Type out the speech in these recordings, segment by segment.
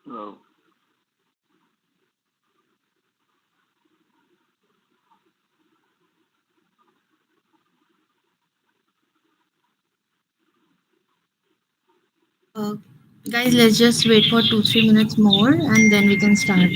Uh, Uh, Guys, let's just wait for 2-3 minutes more and then we can start.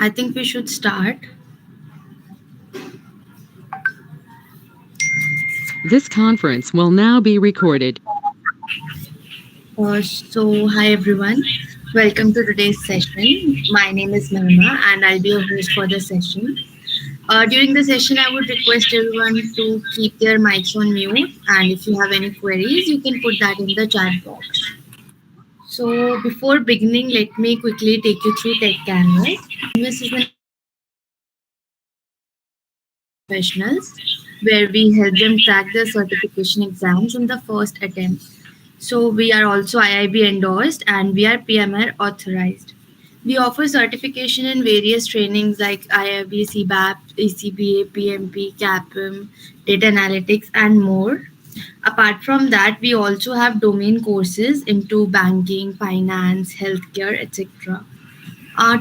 I think we should start. This conference will now be recorded. Hi everyone, welcome to today's session. My name is Mahima and I'll be your host for the session. During the session, I would request everyone to keep their mics on mute, and if you have any queries, you can put that in the chat box. So, before beginning, let me quickly take you through Tech Canvas. Canvas is an professionals where we help them crack their certification exams in the first attempt. So we are also IIB endorsed and we are PMR authorized. We offer certification in various trainings like IIB, CBAP, ECBA, PMP, CAPM, data analytics, and more. Apart from that, we also have domain courses into banking, finance, healthcare, etc.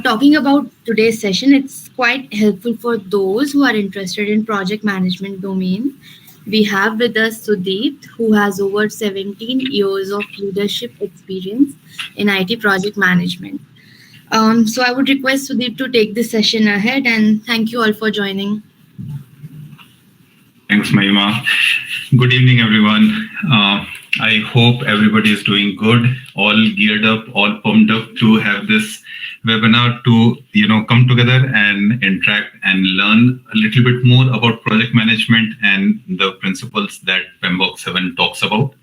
Talking about today's session, it's quite helpful for those who are interested in project management domain. We have with us Sudeep, who has over 17 years of leadership experience in IT project management. So I would request Sudeep to take this session ahead and thank you all for joining. Thanks, Mahima. Good evening, everyone. I hope everybody is doing good, all geared up, all pumped up to have this webinar to come together and interact and learn a little bit more about project management and the principles that Pmbok 7 talks about.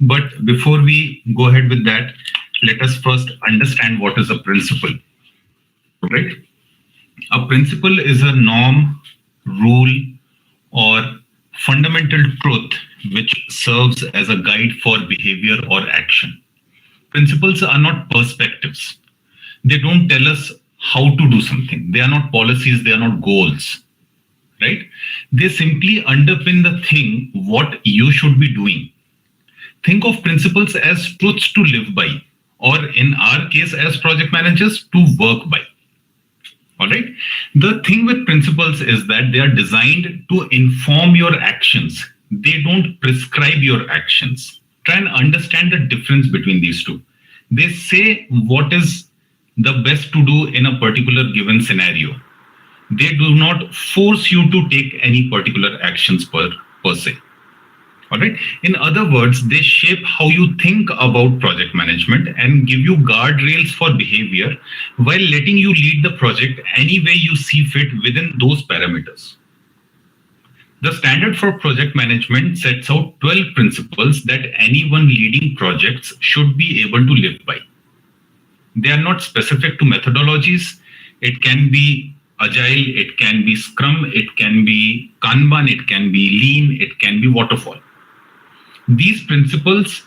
But before we go ahead with that, let us first understand what is a principle, right? A principle is a norm rule, or fundamental truth which serves as a guide for behavior or action. Principles are not perspectives. They don't tell us how to do something. They are not policies, they are not goals, right? They simply underpin the thing what you should be doing. Think of principles as truths to live by, or in our case, as project managers, to work by. All right. The thing with principles is that they are designed to inform your actions. They don't prescribe your actions. Try and understand the difference between these two. They say what is the best to do in a particular given scenario. They do not force you to take any particular actions per se. All right. In other words, they shape how you think about project management and give you guardrails for behavior while letting you lead the project any way you see fit within those parameters. The standard for project management sets out 12 principles that anyone leading projects should be able to live by. They are not specific to methodologies. It can be agile, it can be scrum, it can be Kanban, it can be lean, it can be waterfall. These principles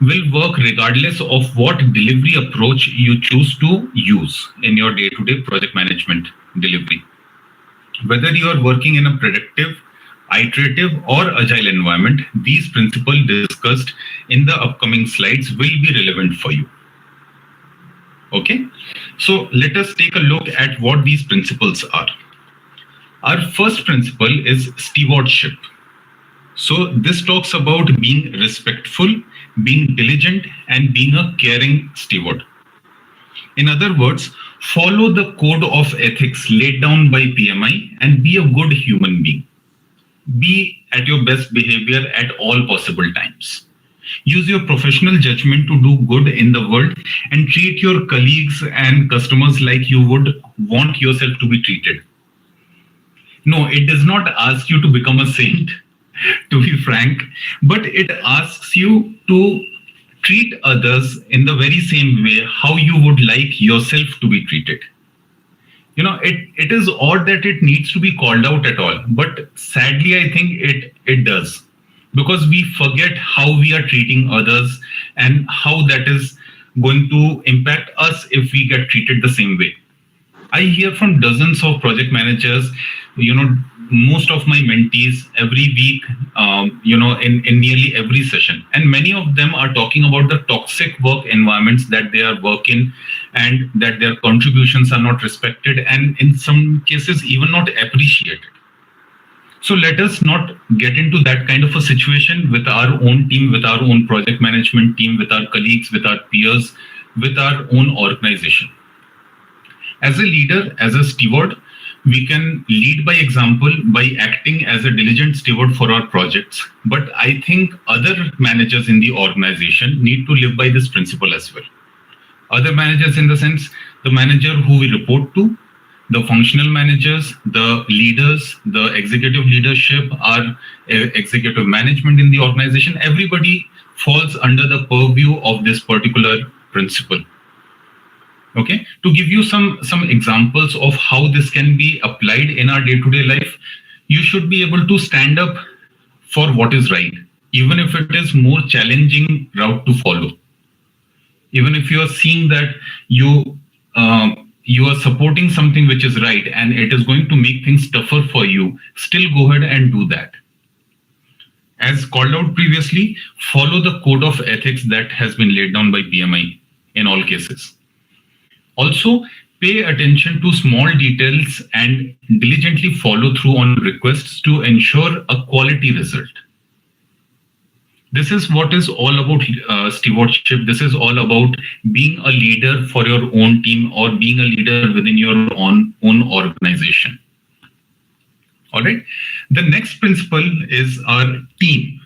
will work regardless of what delivery approach you choose to use in your day-to-day project management delivery. Whether you are working in a predictive, iterative, or agile environment, these principles discussed in the upcoming slides will be relevant for you. Okay, so let us take a look at what these principles are. Our first principle is stewardship. So this talks about being respectful, being diligent, and being a caring steward. In other words, follow the code of ethics laid down by PMI and be a good human being. Be at your best behavior at all possible times. Use your professional judgment to do good in the world and treat your colleagues and customers like you would want yourself to be treated. No, it does not ask you to become a saint, to be frank, but it asks you to treat others in the very same way how you would like yourself to be treated. You know, it is odd that it needs to be called out at all, but sadly, I think it does, because we forget how we are treating others and how that is going to impact us if we get treated the same way. I hear from dozens of project managers, most of my mentees every week, in nearly every session. And many of them are talking about the toxic work environments that they are working and that their contributions are not respected and in some cases even not appreciated. So let us not get into that kind of a situation with our own team, with our own project management team, with our colleagues, with our peers, with our own organization. As a leader, as a steward, we can lead by example by acting as a diligent steward for our projects. But I think other managers in the organization need to live by this principle as well. Other managers in the sense, the manager who we report to, the functional managers, the leaders, the executive leadership, our executive management in the organization, everybody falls under the purview of this particular principle. Okay, to give you some examples of how this can be applied in our day-to-day life, you should be able to stand up for what is right, even if it is more challenging route to follow. Even if you are seeing that you are supporting something which is right and it is going to make things tougher for you, still go ahead and do that. As called out previously, follow the code of ethics that has been laid down by PMI in all cases. Also, pay attention to small details and diligently follow through on requests to ensure a quality result. This is what is all about stewardship. This is all about being a leader for your own team or being a leader within your own organization. All right. The next principle is our team.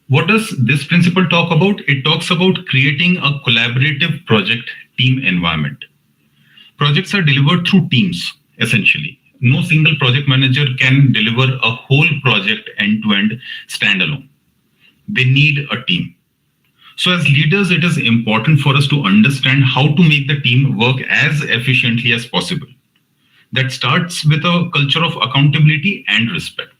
What does this principle talk about? It talks about creating a collaborative project team environment. Projects are delivered through teams, essentially. No single project manager can deliver a whole project end-to-end standalone. They need a team. So as leaders, it is important for us to understand how to make the team work as efficiently as possible. that starts with a culture of accountability and respect.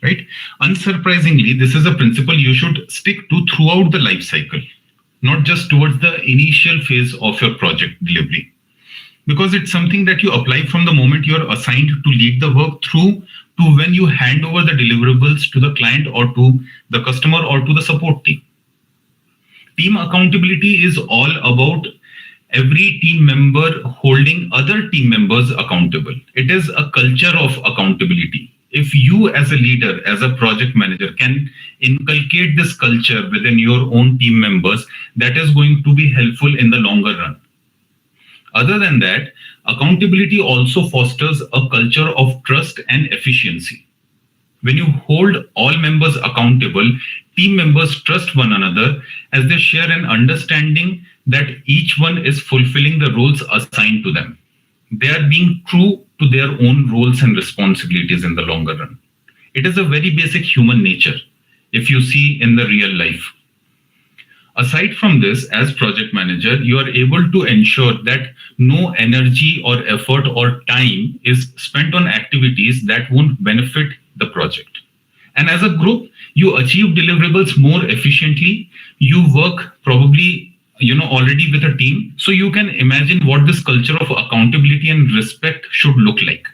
Right? Unsurprisingly, this is a principle you should stick to throughout the life cycle, not just towards the initial phase of your project delivery. Because it's something that you apply from the moment you're assigned to lead the work through to when you hand over the deliverables to the client or to the customer or to the support team. Team accountability is all about every team member holding other team members accountable. It is a culture of accountability. If you as a leader, as a project manager can inculcate this culture within your own team members, that is going to be helpful in the longer run. Other than that, accountability also fosters a culture of trust and efficiency. When you hold all members accountable, team members trust one another as they share an understanding that each one is fulfilling the roles assigned to them. They are being true to their own roles and responsibilities in the longer run. It is a very basic human nature if you see in the real life. Aside from this, as project manager, you are able to ensure that no energy or effort or time is spent on activities that won't benefit the project. And as a group, you achieve deliverables more efficiently. You work probably already with a team, so you can imagine what this culture of accountability and respect should look like.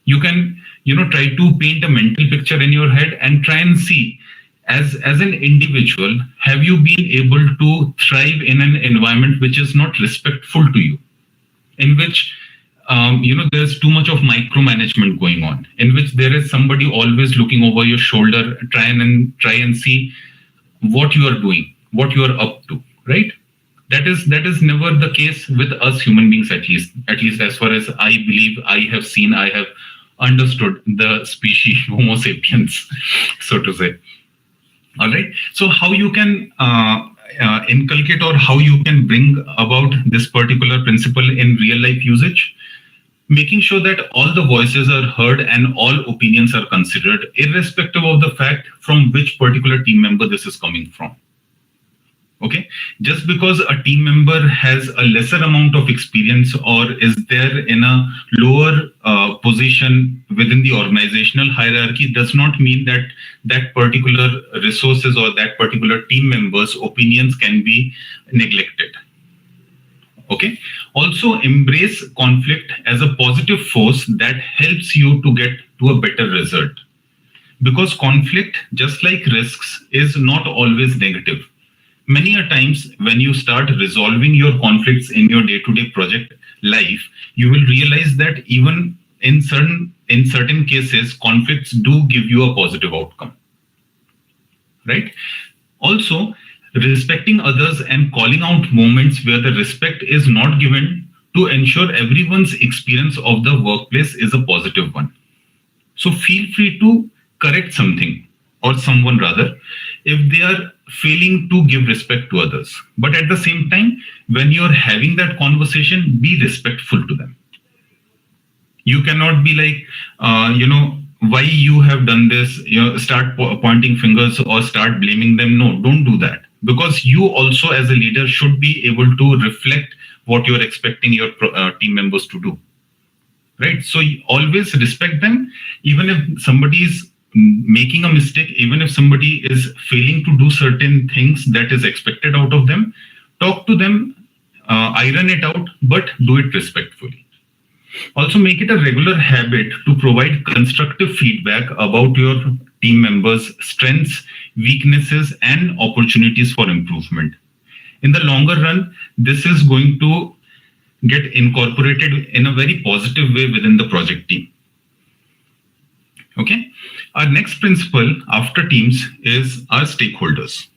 You can try to paint a mental picture in your head and try and see, as an individual, have you been able to thrive in an environment which is not respectful to you, in which there's too much of micromanagement going on, in which there is somebody always looking over your shoulder, try and see what you are doing, what you are up to, right? That is never the case with us human beings, at least as far as I believe I have seen, I have understood the species Homo sapiens, so to say. All right. So how you can inculcate or how you can bring about this particular principle in real life usage? Making sure that all the voices are heard and all opinions are considered, irrespective of the fact from which particular team member this is coming from. Okay, just because a team member has a lesser amount of experience or is there in a lower position within the organizational hierarchy does not mean that that particular resources or that particular team member's opinions can be neglected. Okay, also embrace conflict as a positive force that helps you to get to a better result. Because conflict, just like risks, is not always negative. Many a times when you start resolving your conflicts in your day-to-day project life, you will realize that even in certain cases, conflicts do give you a positive outcome, right? Also, respecting others and calling out moments where the respect is not given to ensure everyone's experience of the workplace is a positive one. So feel free to correct something or someone rather if they are failing to give respect to others. But at the same time, when you're having that conversation, be respectful to them. You cannot be like, why you have done this, start pointing fingers or start blaming them. No, don't do that. Because you also as a leader should be able to reflect what you're expecting your team members to do. Right? So always respect them, even if somebody is making a mistake, even if somebody is failing to do certain things that is expected out of them, talk to them, iron it out, but do it respectfully. Also make it a regular habit to provide constructive feedback about your team members' strengths, weaknesses, and opportunities for improvement. In the longer run, this is going to get incorporated in a very positive way within the project team. Okay. Our next principle after teams is our stakeholders.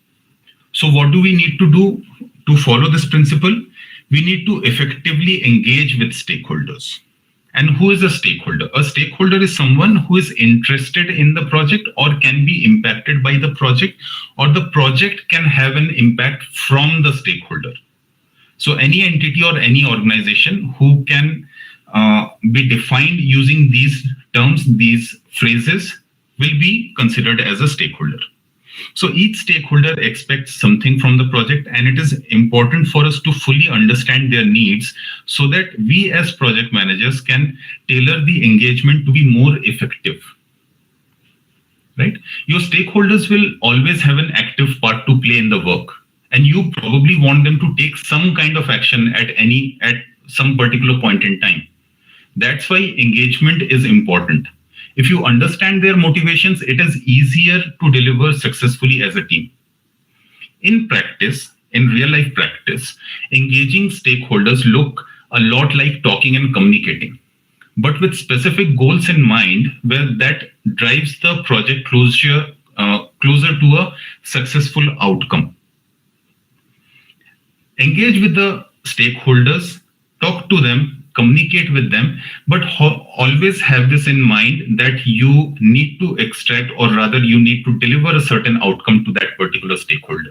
So what do we need to do to follow this principle? We need to effectively engage with stakeholders. And who is a stakeholder? A stakeholder is someone who is interested in the project or can be impacted by the project, or the project can have an impact from the stakeholder. So any entity or any organization who can be defined using these terms, these phrases, will be considered as a stakeholder. So each stakeholder expects something from the project, and it is important for us to fully understand their needs so that we as project managers can tailor the engagement to be more effective. Right? Your stakeholders will always have an active part to play in the work, and you probably want them to take some kind of action at some particular point in time. That's why engagement is important. If you understand their motivations, it is easier to deliver successfully as a team. In practice, in real life practice, engaging stakeholders look a lot like talking and communicating, but with specific goals in mind, where that drives the project closer to a successful outcome. Engage with the stakeholders, talk to them, communicate with them, but always have this in mind that you need to extract, or rather you need to deliver a certain outcome to that particular stakeholder.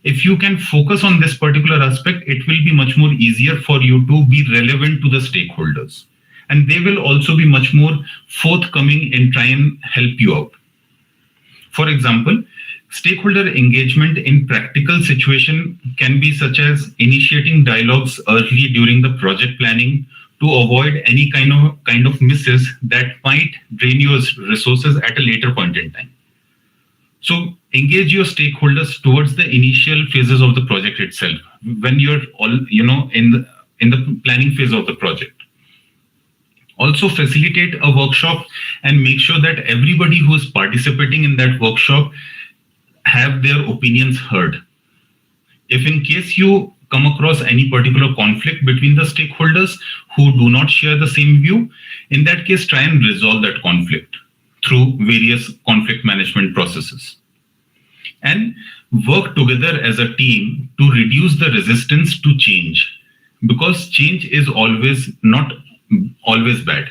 If you can focus on this particular aspect, it will be much more easier for you to be relevant to the stakeholders, and they will also be much more forthcoming in try and help you out. For example, stakeholder engagement in practical situation can be such as initiating dialogues early during the project planning to avoid any kind of misses that might drain your resources at a later point in time. So engage your stakeholders towards the initial phases of the project itself, when you're all in the planning phase of the project. Also facilitate a workshop and make sure that everybody who is participating in that workshop have their opinions heard. If in case you come across any particular conflict between the stakeholders who do not share the same view, in that case, try and resolve that conflict through various conflict management processes. And work together as a team to reduce the resistance to change, because change is not always bad.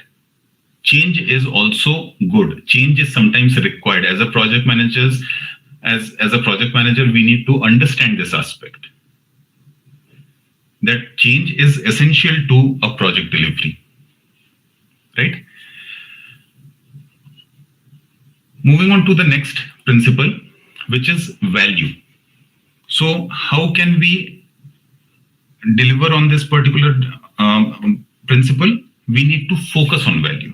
Change is also good. Change is sometimes required. As a project manager, we need to understand this aspect, that change is essential to a project delivery, right? Moving on to the next principle, which is value. So how can we deliver on this particular principle? We need to focus on value.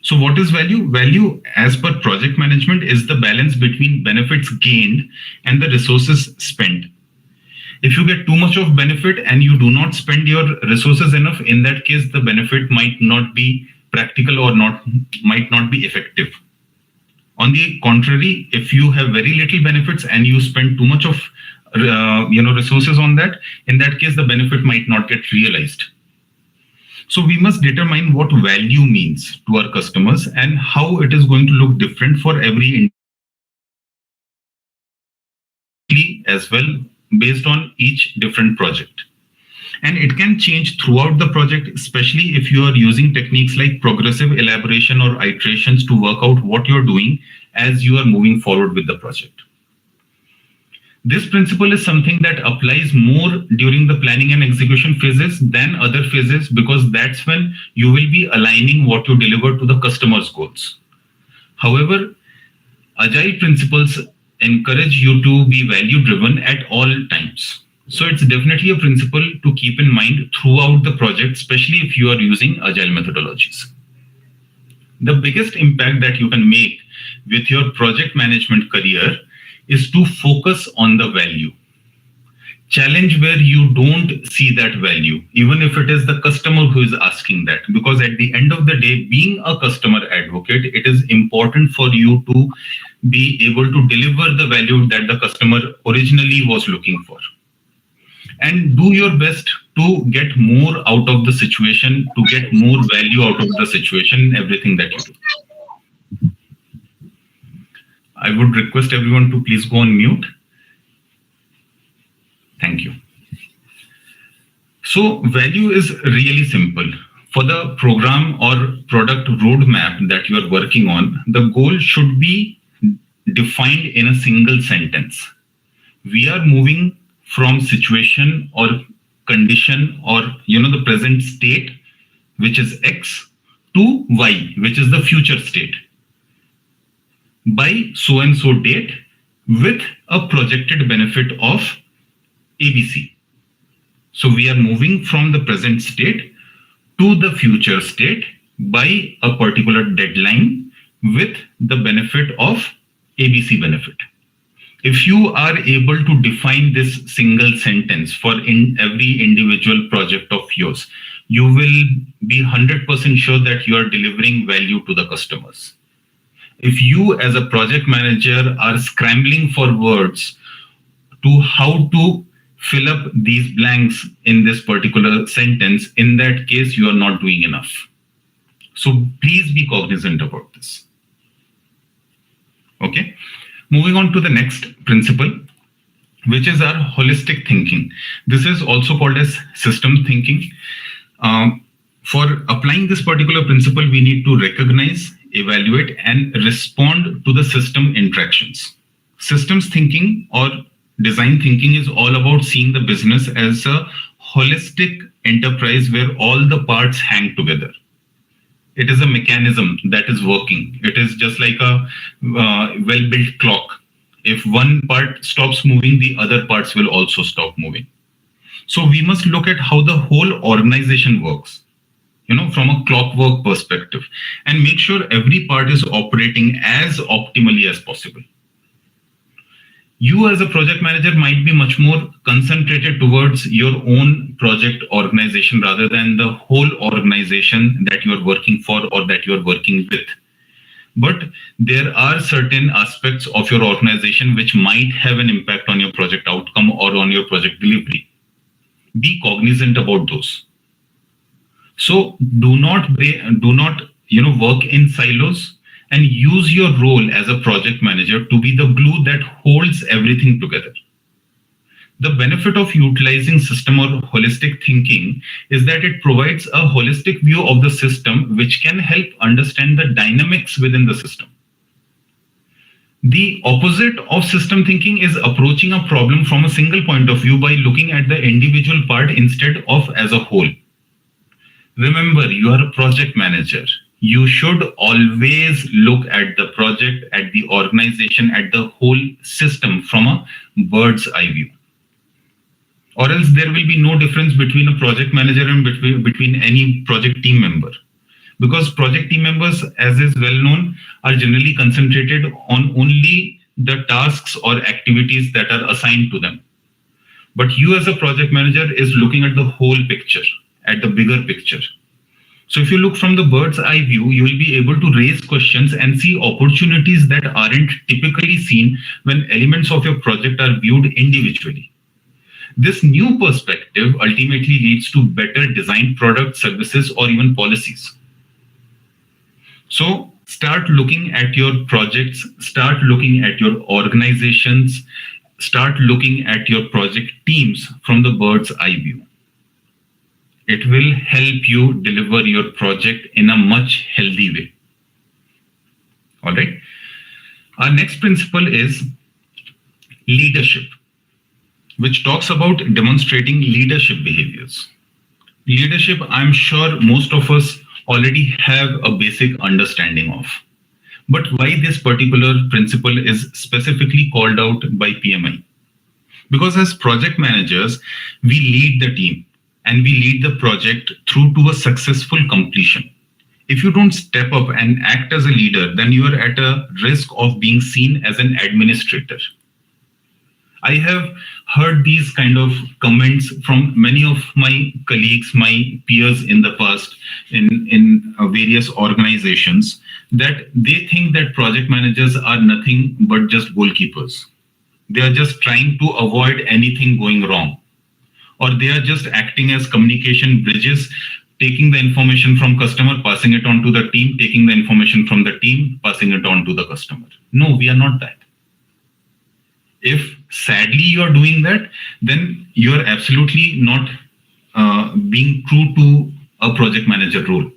So what is value? Value, as per project management, is the balance between benefits gained and the resources spent. If you get too much of benefit and you do not spend your resources enough, in that case, the benefit might not be practical or might not be effective. On the contrary, if you have very little benefits and you spend too much of resources on that, in that case, the benefit might not get realized. So we must determine what value means to our customers and how it is going to look different for every as well, based on each different project. And it can change throughout the project, especially if you are using techniques like progressive elaboration or iterations to work out what you're doing as you are moving forward with the project. This principle is something that applies more during the planning and execution phases than other phases, because that's when you will be aligning what you deliver to the customer's goals. However, agile principles encourage you to be value driven at all times. So it's definitely a principle to keep in mind throughout the project, especially if you are using agile methodologies. The biggest impact that you can make with your project management career is to focus on the value. Challenge where you don't see that value, even if it is the customer who is asking that, because at the end of the day, being a customer advocate, it is important for you to be able to deliver the value that the customer originally was looking for. And do your best to get more out of the situation, to get more value out of the situation, everything that you do. I would request everyone to please go on mute. Thank you. So value is really simple. For the program or product roadmap that you are working on, the goal should be defined in a single sentence. We are moving from situation or condition or the present state, which is X, to Y, which is the future state. by so and so date with a projected benefit of ABC. So we are moving from the present state to the future state by a particular deadline with the benefit of ABC benefit. If you are able to define this single sentence for every individual project of yours, you will be 100% sure that you are delivering value to the customers. If you as a project manager are scrambling for words to how to fill up these blanks in this particular sentence, in that case, you are not doing enough. So please be cognizant about this. Okay. Moving on to the next principle, which is our holistic thinking. This is also called as system thinking. For applying this particular principle, we need to recognize, evaluate, and respond to the system interactions. Systems thinking or design thinking is all about seeing the business as a holistic enterprise where all the parts hang together. It is a mechanism that is working. It is just like a well-built clock. If one part stops moving, the other parts will also stop moving. So we must look at how the whole organization works, from a clockwork perspective, and make sure every part is operating as optimally as possible. You as a project manager might be much more concentrated towards your own project organization rather than the whole organization that you are working for or that you are working with. But there are certain aspects of your organization which might have an impact on your project outcome or on your project delivery. Be cognizant about those. So do not work in silos, and use your role as a project manager to be the glue that holds everything together. The benefit of utilizing system or holistic thinking is that it provides a holistic view of the system, which can help understand the dynamics within the system. The opposite of system thinking is approaching a problem from a single point of view by looking at the individual part instead of as a whole. Remember, you are a project manager. You should always look at the project, at the organization, at the whole system from a bird's eye view. Or else there will be no difference between a project manager and between any project team member. Because project team members, as is well known, are generally concentrated on only the tasks or activities that are assigned to them. But you as a project manager is looking at the whole picture, at the bigger picture. So if you look from the bird's eye view, you will be able to raise questions and see opportunities that aren't typically seen when elements of your project are viewed individually. This new perspective ultimately leads to better designed products, services, or even policies. So start looking at your projects, start looking at your organizations, start looking at your project teams from the bird's eye view. It will help you deliver your project in a much healthy way. All right. Our next principle is leadership, which talks about demonstrating leadership behaviors. Leadership, I'm sure most of us already have a basic understanding of. But why this particular principle is specifically called out by PMI? Because as project managers, we lead the team. And we lead the project through to a successful completion. If you don't step up and act as a leader, then you are at a risk of being seen as an administrator. I have heard these kind of comments from many of my colleagues, my peers in the past in various organizations, that they think that project managers are nothing but just goalkeepers. They are just trying to avoid anything going wrong. Or they are just acting as communication bridges, taking the information from customer, passing it on to the team, taking the information from the team, passing it on to the customer. No, we are not that. If sadly you are doing that, then you are absolutely not being true to a project manager role.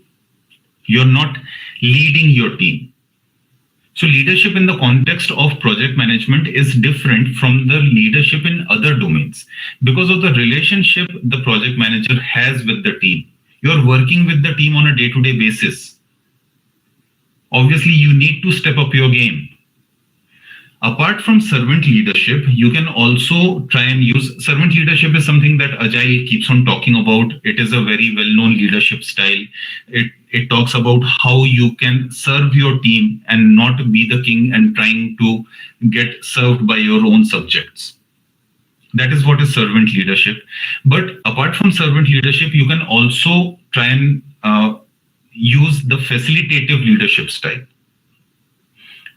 You're not leading your team. So leadership in the context of project management is different from the leadership in other domains because of the relationship the project manager has with the team. You're working with the team on a day-to-day basis. Obviously, you need to step up your game. Apart from servant leadership, you can also try and use servant leadership is something that Agile keeps on talking about. It is a very well-known leadership style. It talks about how you can serve your team and not be the king and trying to get served by your own subjects. That is what is servant leadership. But apart from servant leadership, you can also try and use the facilitative leadership style.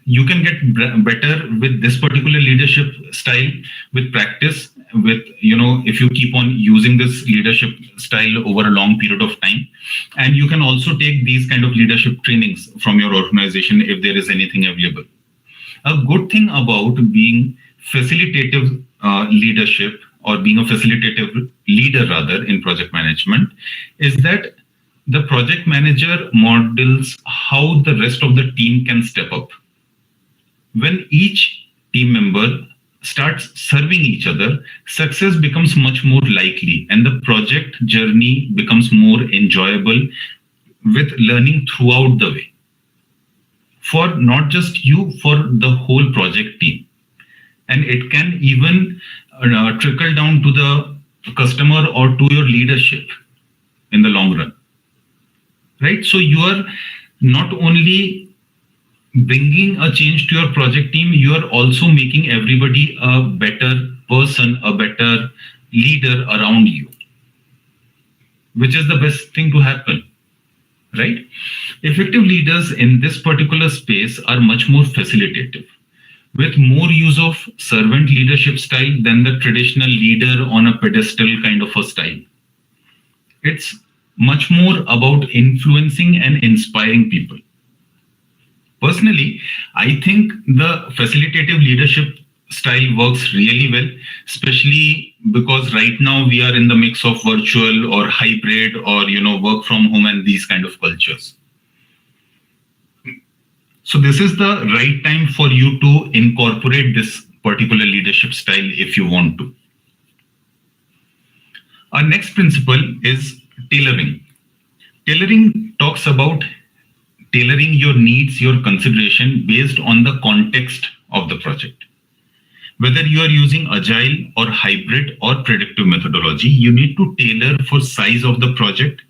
You can get better with this particular leadership style with practice, with, if you keep on using this leadership style over a long period of time. And you can also take these kind of leadership trainings from your organization if there is anything available. A good thing about being facilitative leadership, or being a facilitative leader rather, in project management, is that the project manager models how the rest of the team can step up. When each team member starts serving each other, success becomes much more likely and the project journey becomes more enjoyable, with learning throughout the way. For not just you, for the whole project team. And it can even trickle down to the customer or to your leadership in the long run. Right? So you are not only bringing a change to your project team, you are also making everybody a better person, a better leader around you, which is the best thing to happen, right? Effective leaders in this particular space are much more facilitative, with more use of servant leadership style than the traditional leader on a pedestal kind of a style. It's much more about influencing and inspiring people. Personally, I think the facilitative leadership style works really well, especially because right now we are in the mix of virtual or hybrid or work from home and these kind of cultures. So this is the right time for you to incorporate this particular leadership style if you want to. Our next principle is tailoring. Tailoring talks about tailoring your needs, your consideration based on the context of the project. Whether you are using agile or hybrid or predictive methodology, you need to tailor for size of the project,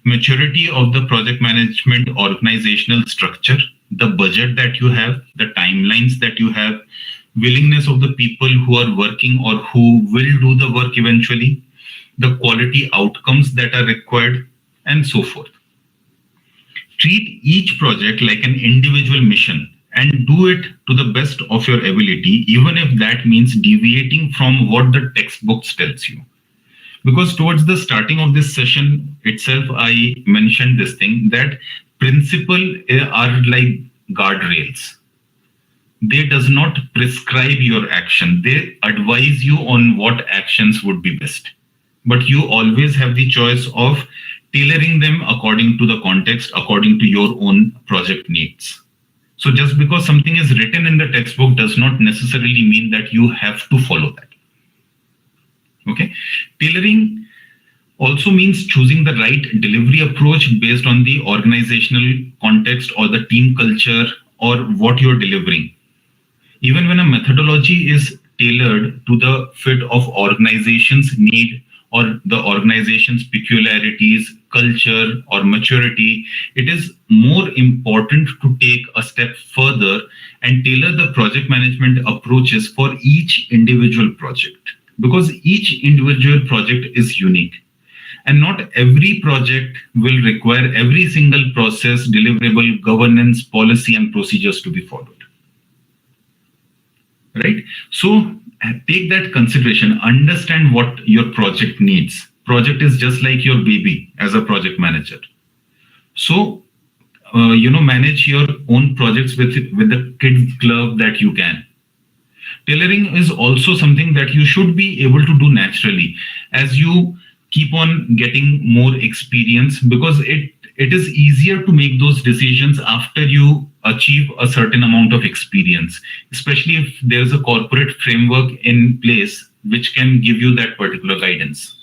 maturity of the project management organizational structure, the budget that you have, the timelines that you have, willingness of the people who are working or who will do the work eventually, the quality outcomes that are required, and so forth. Treat each project like an individual mission and do it to the best of your ability, even if that means deviating from what the textbooks tells you. Because towards the starting of this session itself, I mentioned this thing that principles are like guardrails. They does not prescribe your action. They advise you on what actions would be best. But you always have the choice of tailoring them according to the context, according to your own project needs. So just because something is written in the textbook does not necessarily mean that you have to follow that. Okay. Tailoring also means choosing the right delivery approach based on the organizational context or the team culture or what you're delivering. Even when a methodology is tailored to the fit of organization's need or the organization's peculiarities, culture, or maturity, it is more important to take a step further and tailor the project management approaches for each individual project, because each individual project is unique. And not every project will require every single process, deliverable, governance, policy, and procedures to be followed. Right? So take that consideration, understand what your project needs. Project is just like your baby as a project manager. So, manage your own projects with the kids glove that you can. Tailoring is also something that you should be able to do naturally as you keep on getting more experience, because it is easier to make those decisions after you achieve a certain amount of experience, especially if there's a corporate framework in place which can give you that particular guidance.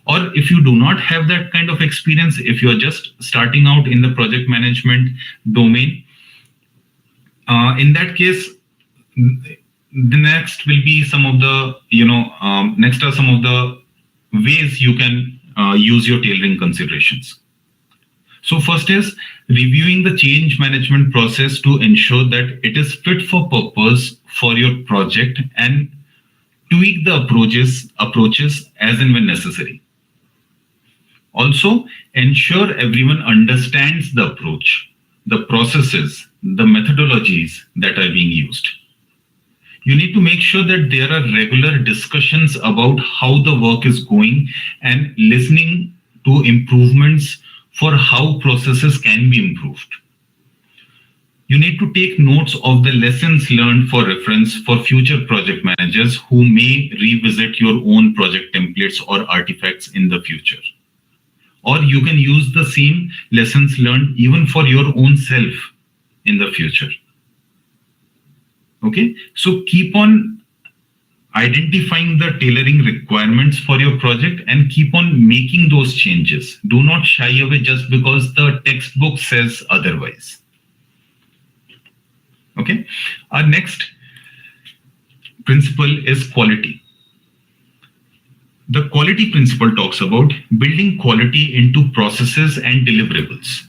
Or if you do not have that kind of experience, if you're just starting out in the project management domain, in that case, The next will be some of the, next are some of the ways you can use your tailoring considerations. So first is reviewing the change management process to ensure that it is fit for purpose for your project, and tweak the approaches as and when necessary. Also, ensure everyone understands the approach, the processes, the methodologies that are being used. You need to make sure that there are regular discussions about how the work is going and listening to improvements for how processes can be improved. You need to take notes of the lessons learned for reference for future project managers who may revisit your own project templates or artifacts in the future. Or you can use the same lessons learned even for your own self in the future. Okay, so keep on identifying the tailoring requirements for your project and keep on making those changes. Do not shy away just because the textbook says otherwise. Okay, our next principle is quality. The quality principle talks about building quality into processes and deliverables.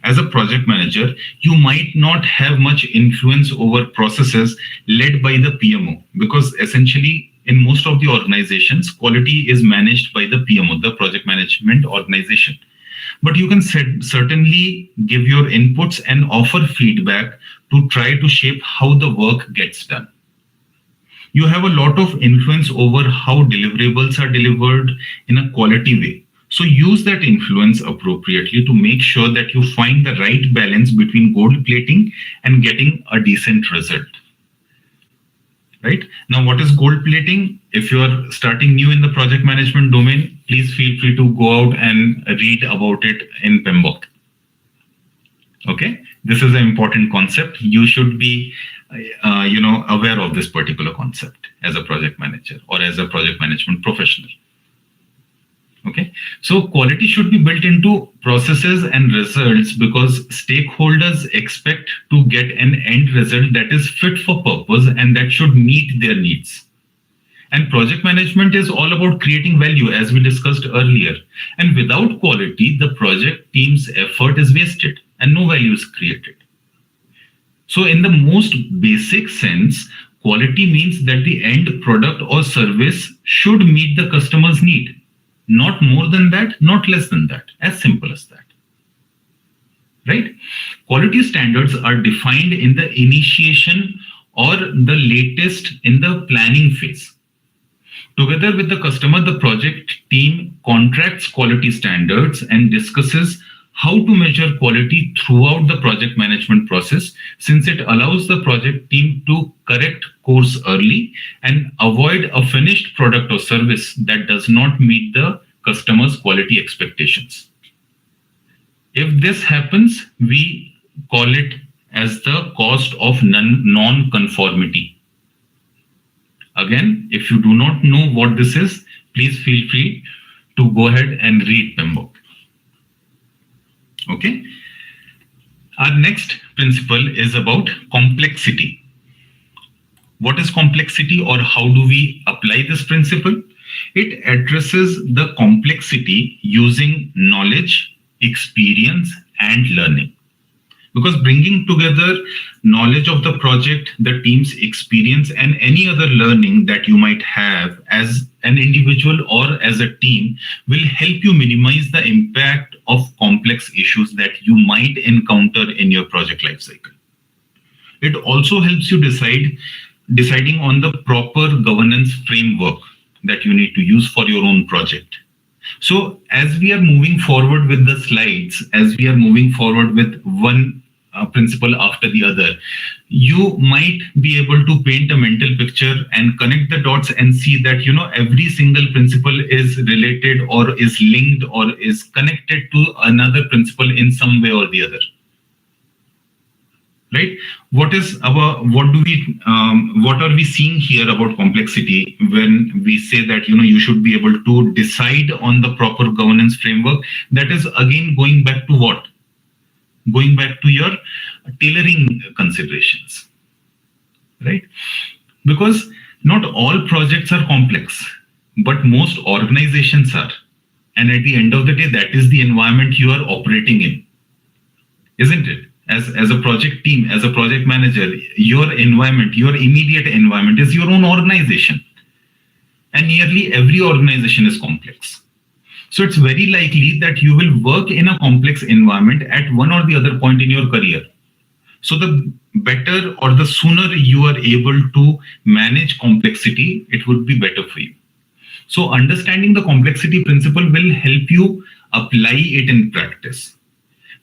As a project manager, you might not have much influence over processes led by the PMO, because essentially in most of the organizations, quality is managed by the PMO, the project management organization. But you can certainly give your inputs and offer feedback to try to shape how the work gets done. You have a lot of influence over how deliverables are delivered in a quality way. So use that influence appropriately to make sure that you find the right balance between gold plating and getting a decent result. Right? Now, what is gold plating? If you are starting new in the project management domain, please feel free to go out and read about it in Pmbok. Okay, this is an important concept. You should be, aware of this particular concept as a project manager or as a project management professional. Okay, so quality should be built into processes and results because stakeholders expect to get an end result that is fit for purpose and that should meet their needs. And project management is all about creating value, as we discussed earlier. And without quality, the project team's effort is wasted and no value is created. So in the most basic sense, quality means that the end product or service should meet the customer's need. Not more than that, not less than that. As simple as that. Right? Quality standards are defined in the initiation or the latest in the planning phase. Together with the customer, the project team contracts quality standards and discusses how to measure quality throughout the project management process, since it allows the project team to correct course early and avoid a finished product or service that does not meet the customer's quality expectations. If this happens, we call it as the cost of non-conformity. Again, if you do not know what this is, please feel free to go ahead and read Pmbok. Okay. Our next principle is about complexity. What is complexity, or how do we apply this principle? It addresses the complexity using knowledge, experience, and learning. Because bringing together knowledge of the project, the team's experience, and any other learning that you might have as an individual or as a team will help you minimize the impact of complex issues that you might encounter in your project lifecycle. It also helps you deciding on the proper governance framework that you need to use for your own project. So as we are moving forward with the slides, as we are moving forward with one principle after the other, you might be able to paint a mental picture and connect the dots and see that, every single principle is related or is linked or is connected to another principle in some way or the other. Right? What are we seeing here about complexity when we say that, you should be able to decide on the proper governance framework? That is again going back to what? Going back to your tailoring considerations, right? Because not all projects are complex, but most organizations are. And at the end of the day, that is the environment you are operating in, isn't it? As a project team, as a project manager, your environment, your immediate environment is your own organization. And nearly every organization is complex. So it's very likely that you will work in a complex environment at one or the other point in your career. So the better or the sooner you are able to manage complexity, it would be better for you. So understanding the complexity principle will help you apply it in practice.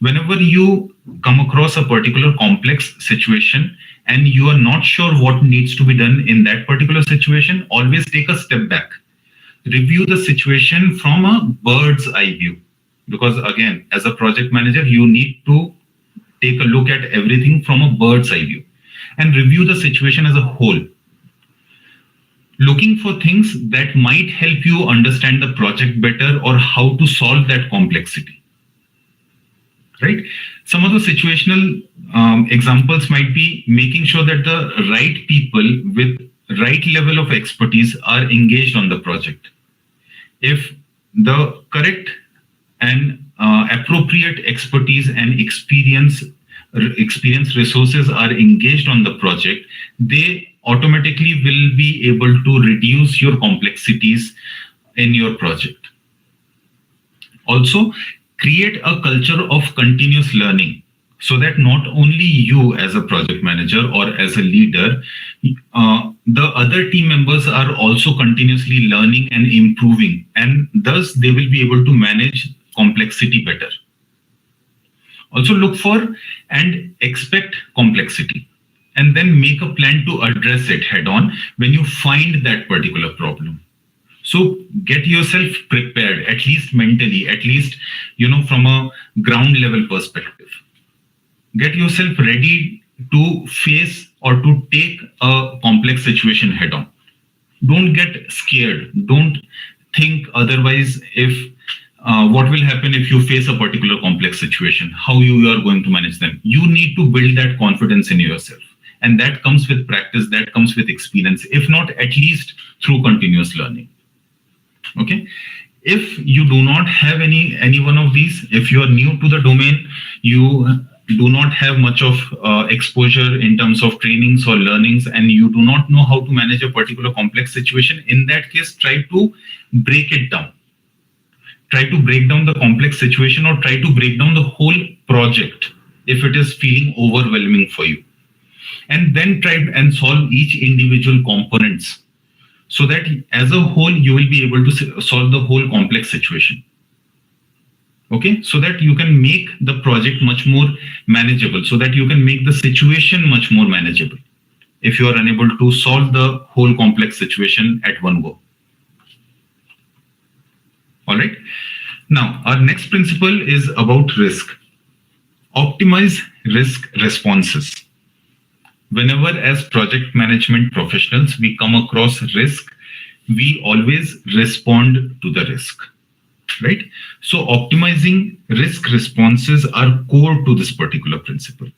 Whenever you come across a particular complex situation and you are not sure what needs to be done in that particular situation, always take a step back. Review the situation from a bird's eye view. Because again, as a project manager, you need to take a look at everything from a bird's eye view and review the situation as a whole. Looking for things that might help you understand the project better or how to solve that complexity. Right? Some of the situational examples might be making sure that the right people with right level of expertise are engaged on the project. If the correct and appropriate expertise and experience resources are engaged on the project, they automatically will be able to reduce your complexities in your project. Also, create a culture of continuous learning so that not only you as a project manager or as a leader, the other team members are also continuously learning and improving, and thus they will be able to manage complexity better. Also look for and expect complexity and then make a plan to address it head on when you find that particular problem. So get yourself prepared, at least mentally, at least, from a ground level perspective. Get yourself ready to face or to take a complex situation head on. Don't get scared. Don't think otherwise if what will happen if you face a particular complex situation, how you are going to manage them. You need to build that confidence in yourself. And that comes with practice, that comes with experience, if not at least through continuous learning. Okay. If you do not have any one of these, if you are new to the domain, you do not have much of exposure in terms of trainings or learnings, and you do not know how to manage a particular complex situation, in that case, try to break it down. Try to break down the complex situation or try to break down the whole project if it is feeling overwhelming for you. And then try and solve each individual components so that as a whole, you will be able to solve the whole complex situation. Okay, so that you can make the project much more manageable, so that you can make the situation much more manageable if you are unable to solve the whole complex situation at one go. All right. Now, our next principle is about risk. Optimize risk responses. Whenever as project management professionals we come across risk, we always respond to the risk, right? So optimizing risk responses are core to this particular principle.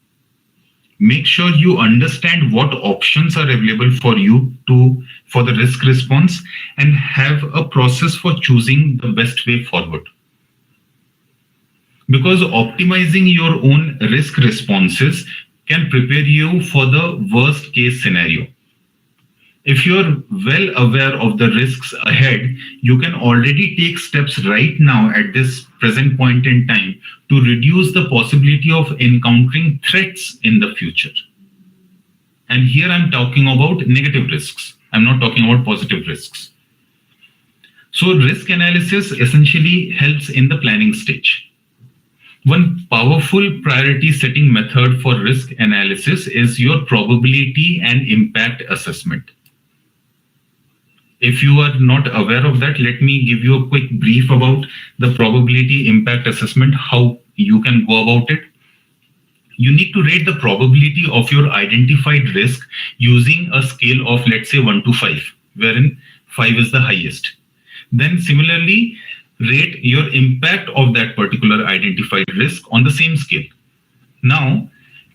Make sure you understand what options are available for you for the risk response and have a process for choosing the best way forward. Because optimizing your own risk responses can prepare you for the worst case scenario. If you're well aware of the risks ahead, you can already take steps right now at this present point in time to reduce the possibility of encountering threats in the future. And here I'm talking about negative risks. I'm not talking about positive risks. So risk analysis essentially helps in the planning stage. One powerful priority setting method for risk analysis is your probability and impact assessment. If you are not aware of that, let me give you a quick brief about the probability impact assessment, how you can go about it. You need to rate the probability of your identified risk using a scale of, let's say, 1 to 5, wherein 5 is the highest. Then similarly, rate your impact of that particular identified risk on the same scale. Now,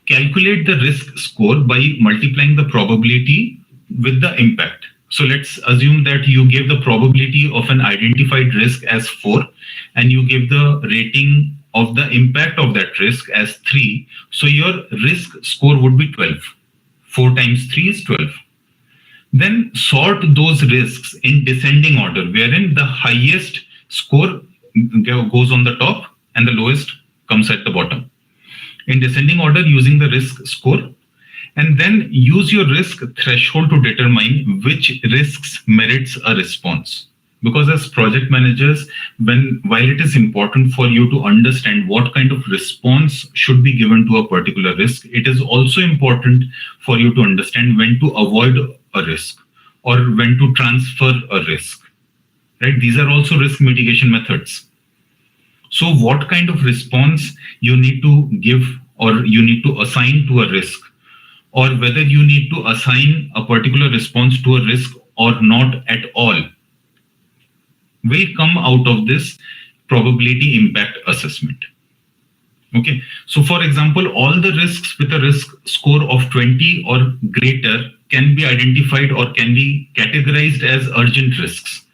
calculate the risk score by multiplying the probability with the impact. So let's assume that you give the probability of an identified risk as 4 and you give the rating of the impact of that risk as 3. So your risk score would be 12. 4 times 3 is 12. Then sort those risks in descending order, wherein the highest score goes on the top and the lowest comes at the bottom. In descending order using the risk score, and then use your risk threshold to determine which risks merits a response. Because as project managers, while it is important for you to understand what kind of response should be given to a particular risk, it is also important for you to understand when to avoid a risk or when to transfer a risk. Right? These are also risk mitigation methods. So what kind of response you need to give or you need to assign to a risk, or whether you need to assign a particular response to a risk or not at all, will come out of this probability impact assessment. Okay, so for example, all the risks with a risk score of 20 or greater can be identified or can be categorized as urgent risks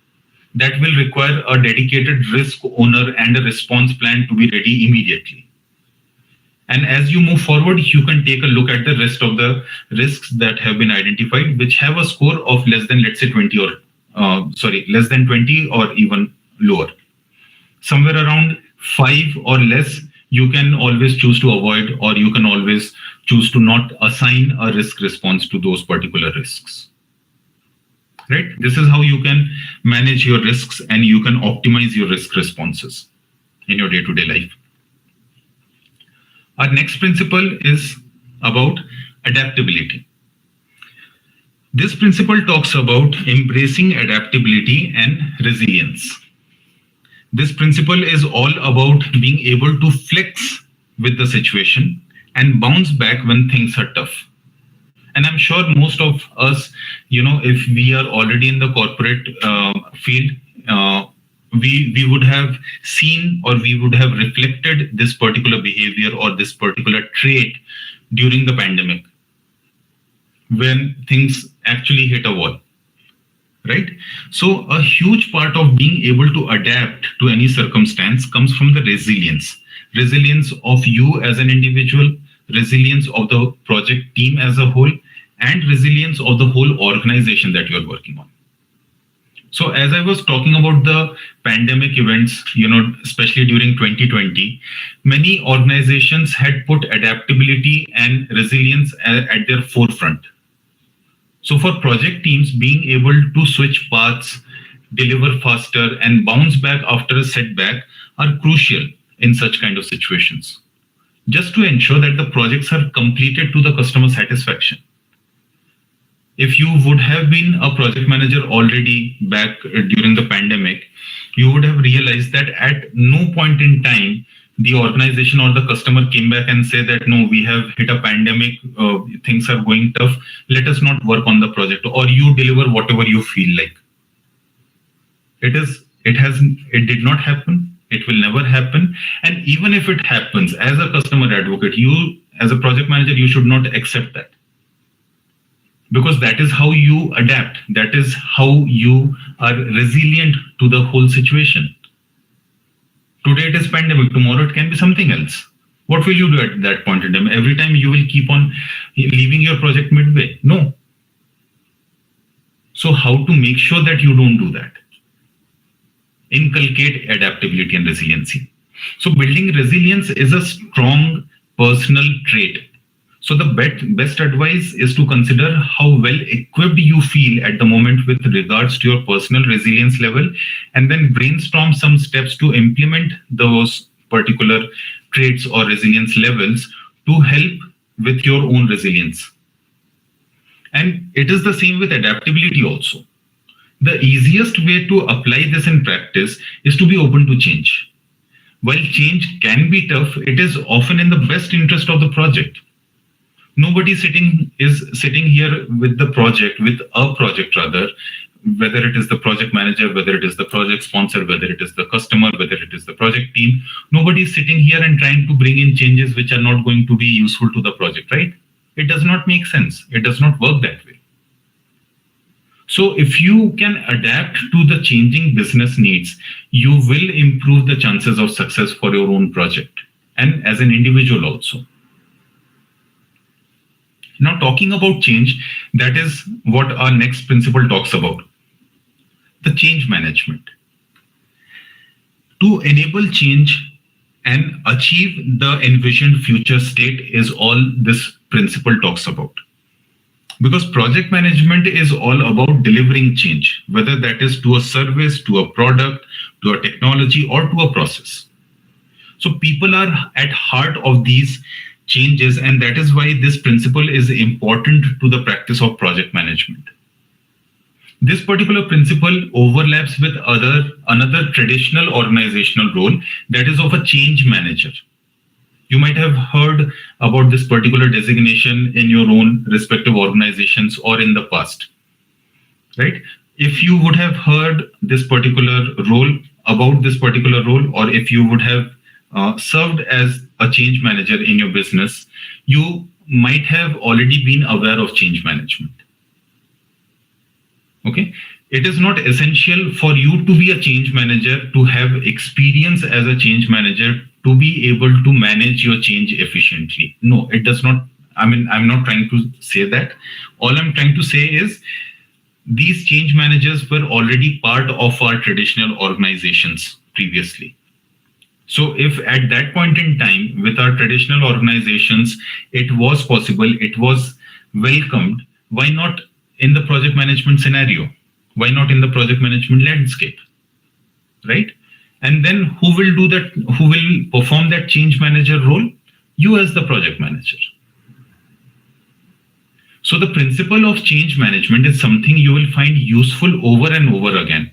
that will require a dedicated risk owner and a response plan to be ready immediately. And as you move forward, you can take a look at the rest of the risks that have been identified, which have a score of less than, let's say, 20 or less than 20 or even lower. Somewhere around 5 or less, you can always choose to avoid, or you can always choose to not assign a risk response to those particular risks. Right? This is how you can manage your risks and you can optimize your risk responses in your day-to-day life. Our next principle is about adaptability. This principle talks about embracing adaptability and resilience. This principle is all about being able to flex with the situation and bounce back when things are tough. And I'm sure most of us, if we are already in the corporate field, we would have seen or we would have reflected this particular behavior or this particular trait during the pandemic, when things actually hit a wall, right? So a huge part of being able to adapt to any circumstance comes from the resilience of you as an individual, resilience of the project team as a whole, and resilience of the whole organization that you're working on. So as I was talking about the pandemic events, especially during 2020, many organizations had put adaptability and resilience at their forefront. So for project teams, being able to switch paths, deliver faster, and bounce back after a setback are crucial in such kind of situations, just to ensure that the projects are completed to the customer satisfaction. If you would have been a project manager already back during the pandemic, you would have realized that at no point in time the organization or the customer came back and said that, no, we have hit a pandemic, things are going tough, let us not work on the project, or you deliver whatever you feel like. It did not happen. It will never happen. And even if it happens, as a customer advocate, you as a project manager, you should not accept that. Because that is how you adapt. That is how you are resilient to the whole situation. Today it is pandemic, tomorrow it can be something else. What will you do at that point in time? Every time you will keep on leaving your project midway? No. So how to make sure that you don't do that? Inculcate adaptability and resiliency. So building resilience is a strong personal trait. So the best advice is to consider how well equipped you feel at the moment with regards to your personal resilience level, and then brainstorm some steps to implement those particular traits or resilience levels to help with your own resilience. And it is the same with adaptability also. The easiest way to apply this in practice is to be open to change. While change can be tough, it is often in the best interest of the project. Nobody is sitting here with a project rather, whether it is the project manager, whether it is the project sponsor, whether it is the customer, whether it is the project team. Nobody is sitting here and trying to bring in changes which are not going to be useful to the project, right? It does not make sense. It does not work that way. So if you can adapt to the changing business needs, you will improve the chances of success for your own project and as an individual also. Now, talking about change, that is what our next principle talks about, the change management. To enable change and achieve the envisioned future state is all this principle talks about. Because project management is all about delivering change, whether that is to a service, to a product, to a technology, or to a process. So people are at heart of these changes, and that is why this principle is important to the practice of project management. This particular principle overlaps with another traditional organizational role, that is of a change manager. You might have heard about this particular designation in your own respective organizations or in the past, right? If you would have heard this particular role, about this particular role, or if you would have served as a change manager in your business, you might have already been aware of change management. Okay, it is not essential for you to be a change manager to have experience as a change manager to be able to manage your change efficiently. No, it does not. I mean, I'm not trying to say that. All I'm trying to say is these change managers were already part of our traditional organizations previously. So if at that point in time with our traditional organizations, it was possible, it was welcomed, why not in the project management scenario? Why not in the project management landscape? Right? And then who will do that? Who will perform that change manager role? You as the project manager. So the principle of change management is something you will find useful over and over again.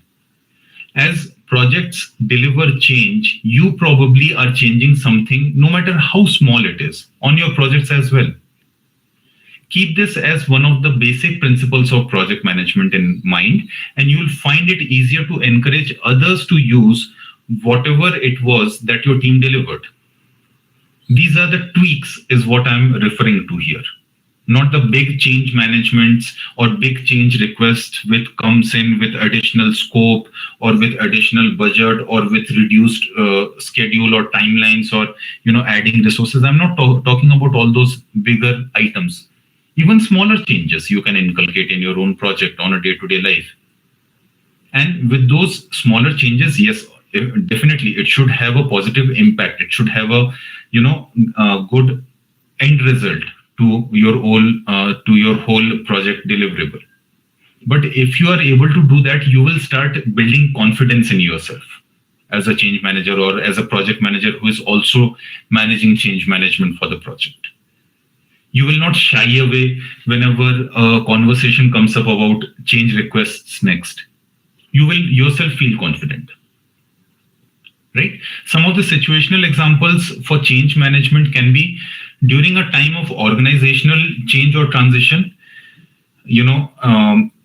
As projects deliver change, you probably are changing something, no matter how small it is, on your projects as well. Keep this as one of the basic principles of project management in mind, and you'll find it easier to encourage others to use whatever it was that your team delivered. These are the tweaks, is what I'm referring to here. Not the big change managements or big change requests which comes in with additional scope or with additional budget or with reduced schedule or timelines or adding resources. I'm not talking about all those bigger items. Even smaller changes you can inculcate in your own project on a day-to-day life. And with those smaller changes, yes, definitely it should have a positive impact. It should have a good end result to your whole project deliverable. But if you are able to do that, you will start building confidence in yourself as a change manager or as a project manager who is also managing change management for the project. You will not shy away whenever a conversation comes up about change requests next. You will yourself feel confident. Right? Some of the situational examples for change management can be during a time of organizational change or transition,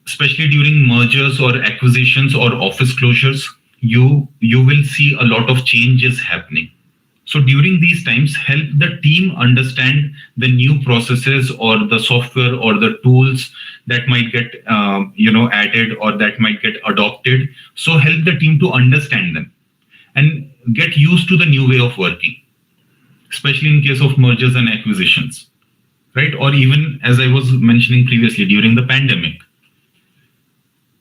especially during mergers or acquisitions or office closures, you will see a lot of changes happening. So during these times, help the team understand the new processes or the software or the tools that might get added or that might get adopted. So help the team to understand them and get used to the new way of working, especially in case of mergers and acquisitions, right? Or even, as I was mentioning previously, during the pandemic,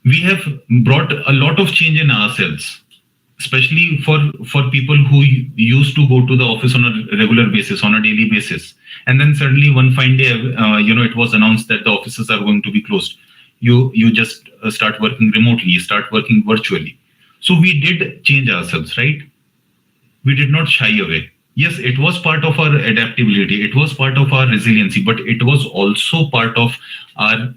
we have brought a lot of change in ourselves, especially for people who used to go to the office on a regular basis, on a daily basis. And then suddenly one fine day, it was announced that the offices are going to be closed. You just start working remotely, you start working virtually. So we did change ourselves, right? We did not shy away. Yes, it was part of our adaptability. It was part of our resiliency, but it was also part of our,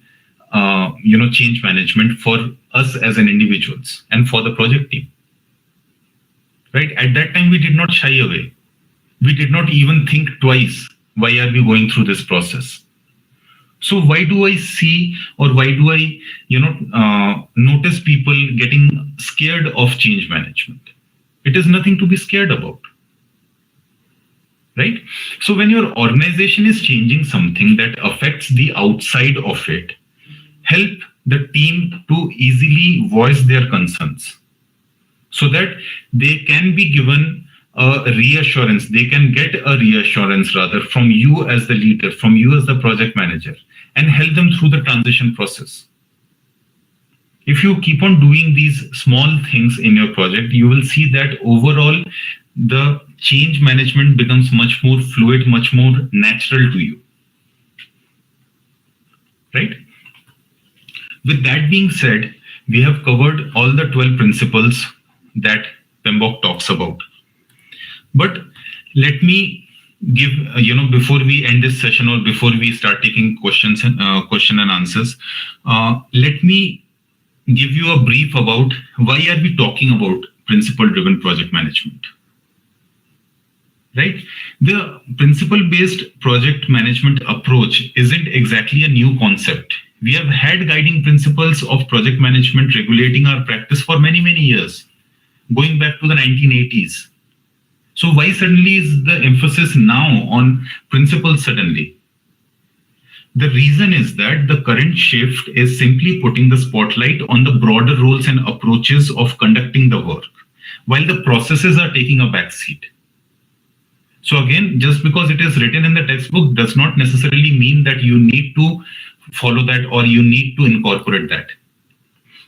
change management for us as an individuals and for the project team. Right? At that time, we did not shy away. We did not even think twice. Why are we going through this process? So why do I see, or why do I, notice people getting scared of change management? It is nothing to be scared about. Right? So when your organization is changing something that affects the outside of it, help the team to easily voice their concerns so that they can be given a reassurance, they can get a reassurance rather from you as the leader, from you as the project manager, and help them through the transition process. If you keep on doing these small things in your project, you will see that overall the change management becomes much more fluid, much more natural to you. Right? With that being said, we have covered all the 12 principles that Pmbok talks about. But let me give, before we end this session or before we start taking questions and question and answers, let me give you a brief about why are we talking about principle-driven project management. Right? The principle-based project management approach isn't exactly a new concept. We have had guiding principles of project management regulating our practice for many, many years, going back to the 1980s. So why suddenly is the emphasis now on principles suddenly? The reason is that the current shift is simply putting the spotlight on the broader roles and approaches of conducting the work, while the processes are taking a backseat. So again, just because it is written in the textbook does not necessarily mean that you need to follow that or you need to incorporate that.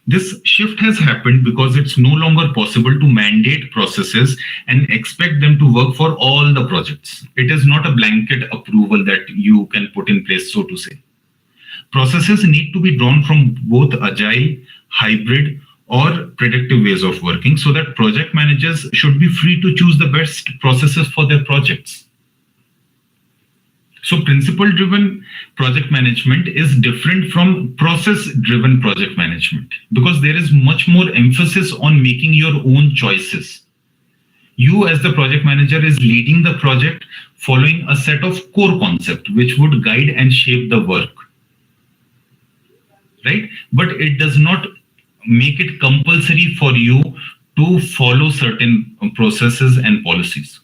This shift has happened because it's no longer possible to mandate processes and expect them to work for all the projects. It is not a blanket approval that you can put in place, so to say. Processes need to be drawn from both agile, hybrid, or predictive ways of working so that project managers should be free to choose the best processes for their projects. So principle-driven project management is different from process-driven project management because there is much more emphasis on making your own choices. You as the project manager is leading the project following a set of core concepts which would guide and shape the work. Right? But it does not make it compulsory for you to follow certain processes and policies.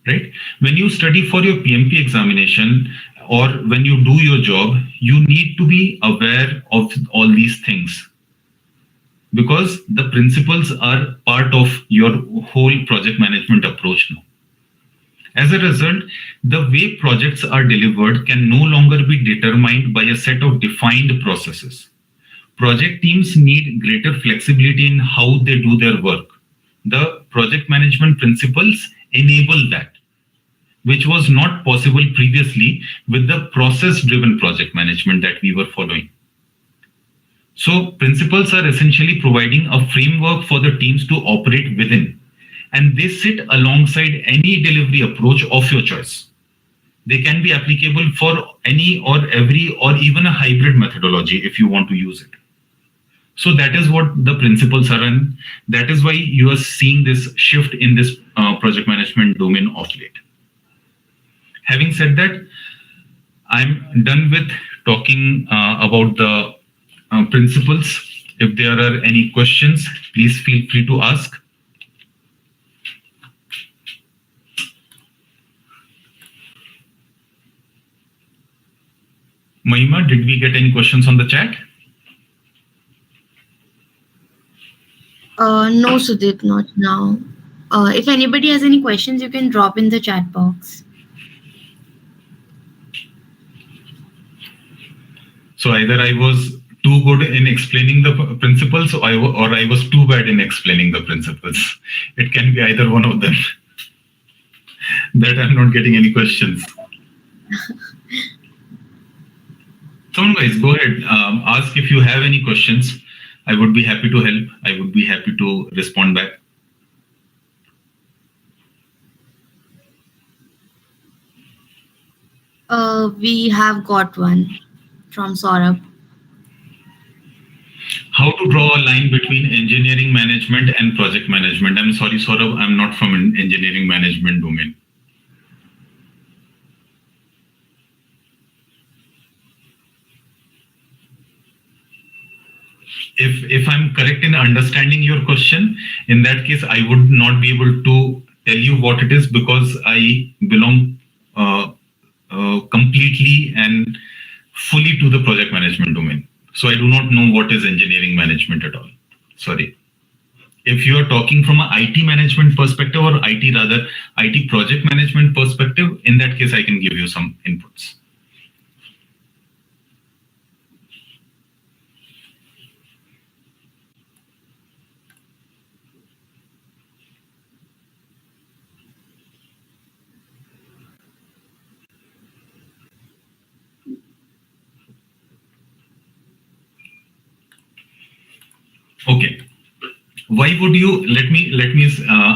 Right? When you study for your PMP examination or when you do your job, you need to be aware of all these things because the principles are part of your whole project management approach now. As a result, the way projects are delivered can no longer be determined by a set of defined processes. Project teams need greater flexibility in how they do their work. The project management principles enable that, which was not possible previously with the process-driven project management that we were following. So principles are essentially providing a framework for the teams to operate within, and they sit alongside any delivery approach of your choice. They can be applicable for any or every or even a hybrid methodology if you want to use it. So that is what the principles are, and that is why you are seeing this shift in this project management domain of late. Having said that, I'm done with talking about the principles. If there are any questions, please feel free to ask. Mahima, did we get any questions on the chat? No, Sudip, not now. If anybody has any questions, you can drop in the chat box. So either I was too good in explaining the principles or I was too bad in explaining the principles. It can be either one of them. That I'm not getting any questions. Someone guys, go ahead. Ask if you have any questions. I would be happy to help. I would be happy to respond back. We have got one from Saurabh. How to draw a line between engineering management and project management? I'm sorry, Saurabh, I'm not from an engineering management domain. If I'm correct in understanding your question, in that case, I would not be able to tell you what it is because I belong completely and fully to the project management domain. So I do not know what is engineering management at all. Sorry. If you are talking from an IT management perspective, or IT rather, IT project management perspective, in that case, I can give you some inputs. Okay. Why would you let me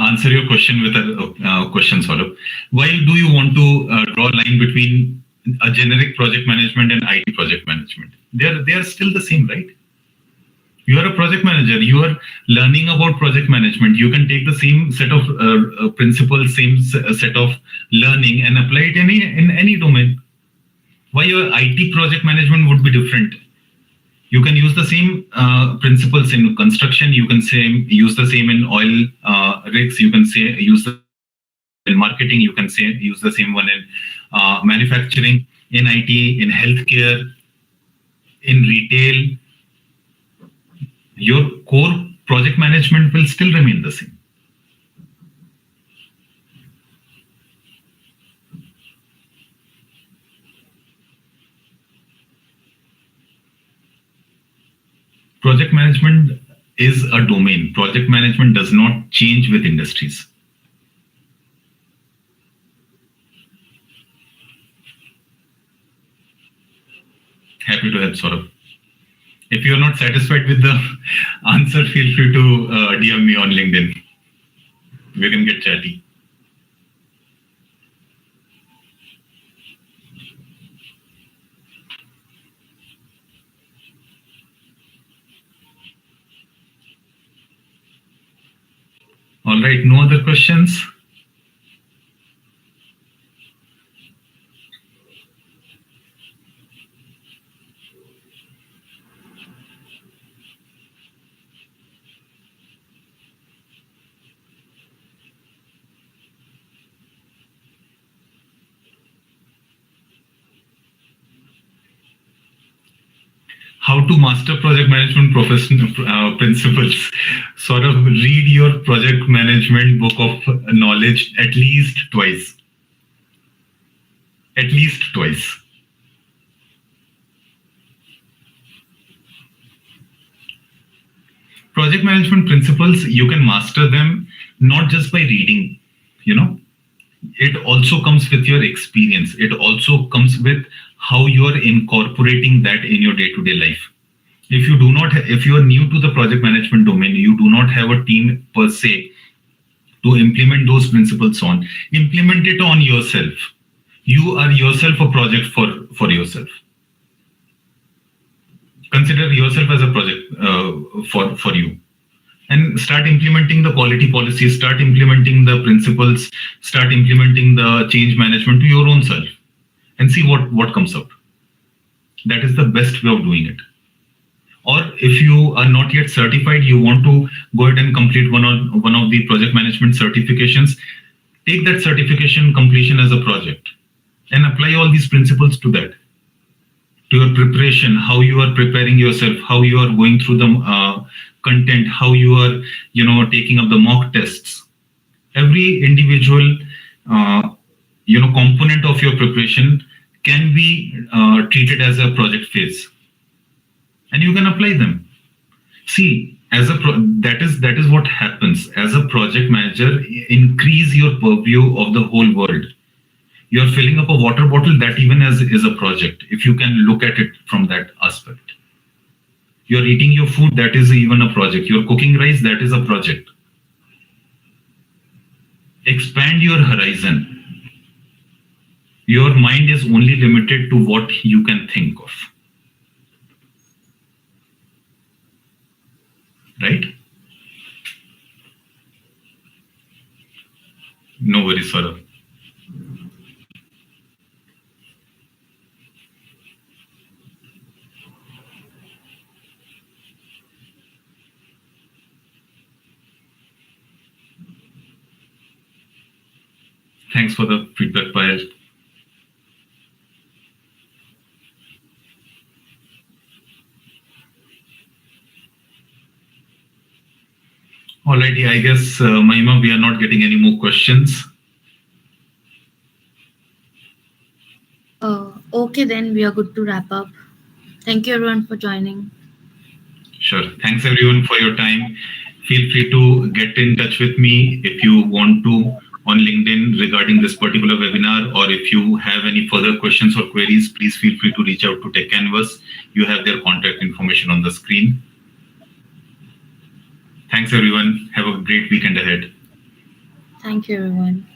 answer your question with a question, Saurabh? Why do you want to draw a line between a generic project management and IT project management? They are still the same, right? You are a project manager. You are learning about project management. You can take the same set of principles, same set of learning, and apply it in any domain. Why your IT project management would be different? You can use the same principles in construction. You can use the same in oil rigs. You can use the in marketing. You can use the same one in manufacturing, in IT, in healthcare, in retail. Your core project management will still remain the same. Project management is a domain. Project management does not change with industries. Happy to help, Saurabh. If you're not satisfied with the answer, feel free to DM me on LinkedIn. We can get chatty. All right, no other questions? How to master project management principles. Sort of read your project management book of knowledge at least twice. At least twice. Project management principles, you can master them not just by reading, it also comes with your experience. It also comes with how you are incorporating that in your day-to-day life. If you are new to the project management domain, you do not have a team per se to implement those principles on, implement it on yourself. You are yourself a project for yourself. Consider yourself as a project for you, and start implementing the quality policies, start implementing the principles, start implementing the change management to your own self, and see what comes out. That is the best way of doing it. Or if you are not yet certified, you want to go ahead and complete one of the project management certifications, take that certification completion as a project and apply all these principles to that, to your preparation, how you are preparing yourself, how you are going through the content, how you are taking up the mock tests. Every individual component of your preparation can be treated as a project phase, and you can apply them. See, that is what happens as a project manager. Increase your purview of the whole world. You're filling up a water bottle, that even is a project, if you can look at it from that aspect. You're eating your food, that is even a project. You're cooking rice, that is a project. Expand your horizon. Your mind is only limited to what you can think of. Right? No worries, Saurabh. Thanks for the feedback, Payal. Alrighty, I guess, Mahima, we are not getting any more questions. Okay, then we are good to wrap up. Thank you everyone for joining. Sure. Thanks everyone for your time. Feel free to get in touch with me if you want to on LinkedIn regarding this particular webinar, or if you have any further questions or queries, please feel free to reach out to Tech Canvas. You have their contact information on the screen. Thanks everyone. Have a great weekend ahead. Thank you everyone.